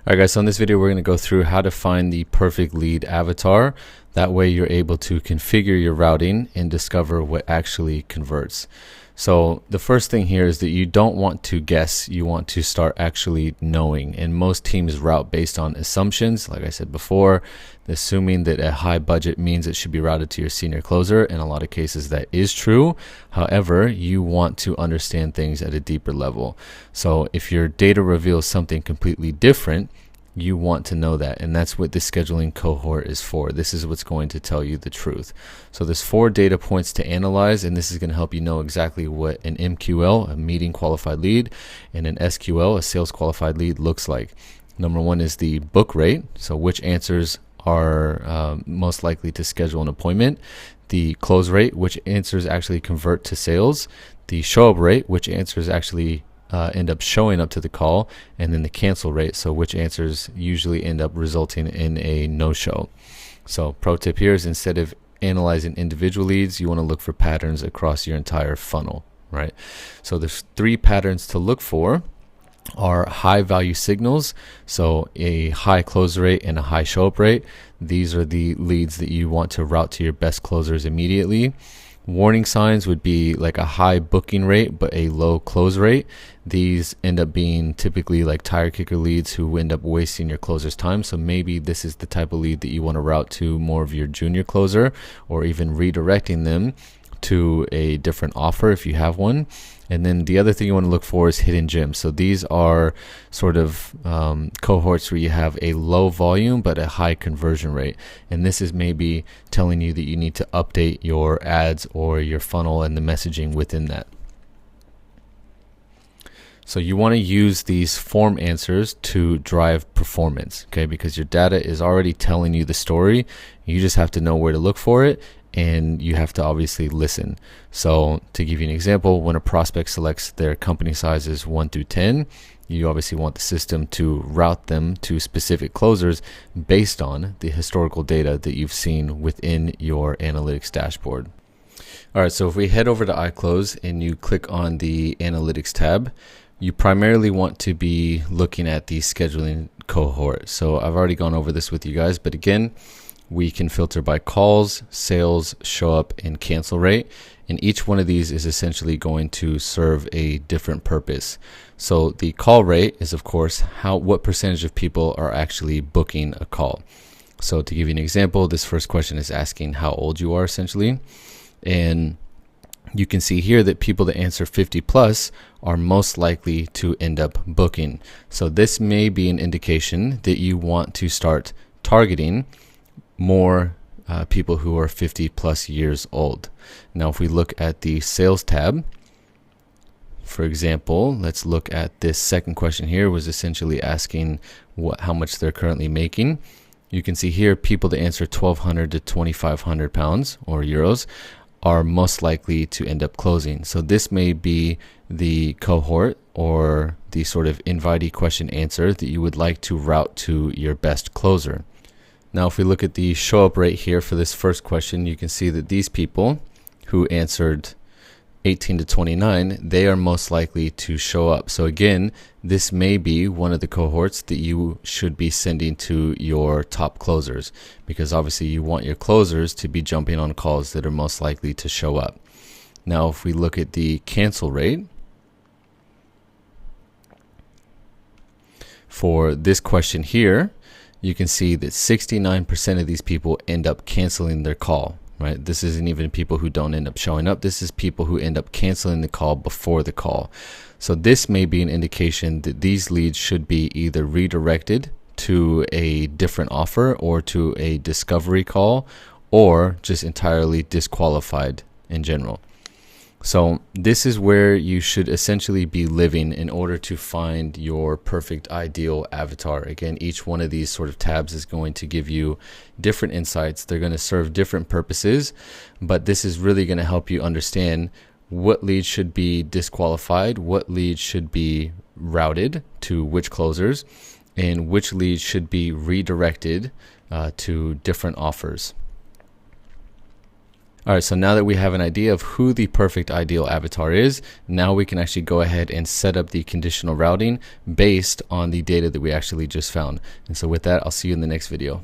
Alright guys, so in this video we're going to go through how to find the perfect lead avatar. That way you're able to configure your routing and discover what actually converts. So the first thing here is that you don't want to guess, you want to start actually knowing. And most teams route based on assumptions, like I said before, assuming that a high budget means it should be routed to your senior closer. In a lot of cases that is true. However, you want to understand things at a deeper level. So if your data reveals something completely different, you want to know that, and that's what the scheduling cohort is for. This is what's going to tell you the truth. So there's 4 data points to analyze, and this is going to help you know exactly what an MQL, a meeting qualified lead, and an SQL, a sales qualified lead, looks like. Number 1 is the book rate, so which answers are most likely to schedule an appointment. The close rate, which answers actually convert to sales. The show up rate, which answers actually end up showing up to the call, and then the cancel rate, so which answers usually end up resulting in a no-show. So pro tip here is, instead of analyzing individual leads, you want to look for patterns across your entire funnel, right? So there's 3 patterns to look for. Are high value signals, so a high close rate and a high show up rate. These are the leads that you want to route to your best closers immediately. Warning signs would be like a high booking rate but a low close rate. These end up being typically like tire kicker leads who end up wasting your closer's time. So maybe this is the type of lead that you want to route to more of your junior closer, or even redirecting them to a different offer if you have one. And then the other thing you want to look for is hidden gems. So these are sort of cohorts where you have a low volume but a high conversion rate. And this is maybe telling you that you need to update your ads or your funnel and the messaging within that. So you want to use these form answers to drive performance, okay? Because your data is already telling you the story. You just have to know where to look for it, and you have to obviously listen. So to give you an example, when a prospect selects their company sizes 1 through 10, you obviously want the system to route them to specific closers based on the historical data that you've seen within your analytics dashboard. All right, so if we head over to iClosed and you click on the analytics tab, you primarily want to be looking at the scheduling cohort. So I've already gone over this with you guys, but again, we can filter by calls, sales, show up, and cancel rate. And each one of these is essentially going to serve a different purpose. So the call rate is, of course, what percentage of people are actually booking a call. So to give you an example, this first question is asking how old you are essentially. And you can see here that people that answer 50 plus are most likely to end up booking. So this may be an indication that you want to start targeting more people who are 50 plus years old. Now if we look at the sales tab, for example, let's look at this second question here, was essentially asking how much they're currently making. You can see here people that answer 1,200 to 2,500 pounds or euros are most likely to end up closing. So this may be the cohort or the sort of invitee question answer that you would like to route to your best closer. Now if we look at the show up rate here for this first question, you can see that these people who answered 18 to 29, they are most likely to show up. So again, this may be one of the cohorts that you should be sending to your top closers, because obviously you want your closers to be jumping on calls that are most likely to show up. Now if we look at the cancel rate for this question here, you can see that 69% of these people end up canceling their call, right? This isn't even people who don't end up showing up. This is people who end up canceling the call before the call. So this may be an indication that these leads should be either redirected to a different offer or to a discovery call, or just entirely disqualified in general. So this is where you should essentially be living in order to find your perfect ideal avatar. Again, each one of these sort of tabs is going to give you different insights. They're going to serve different purposes, but this is really going to help you understand what leads should be disqualified, what leads should be routed to which closers, and which leads should be redirected to different offers. All right, so now that we have an idea of who the perfect ideal avatar is, now we can actually go ahead and set up the conditional routing based on the data that we actually just found. And so with that, I'll see you in the next video.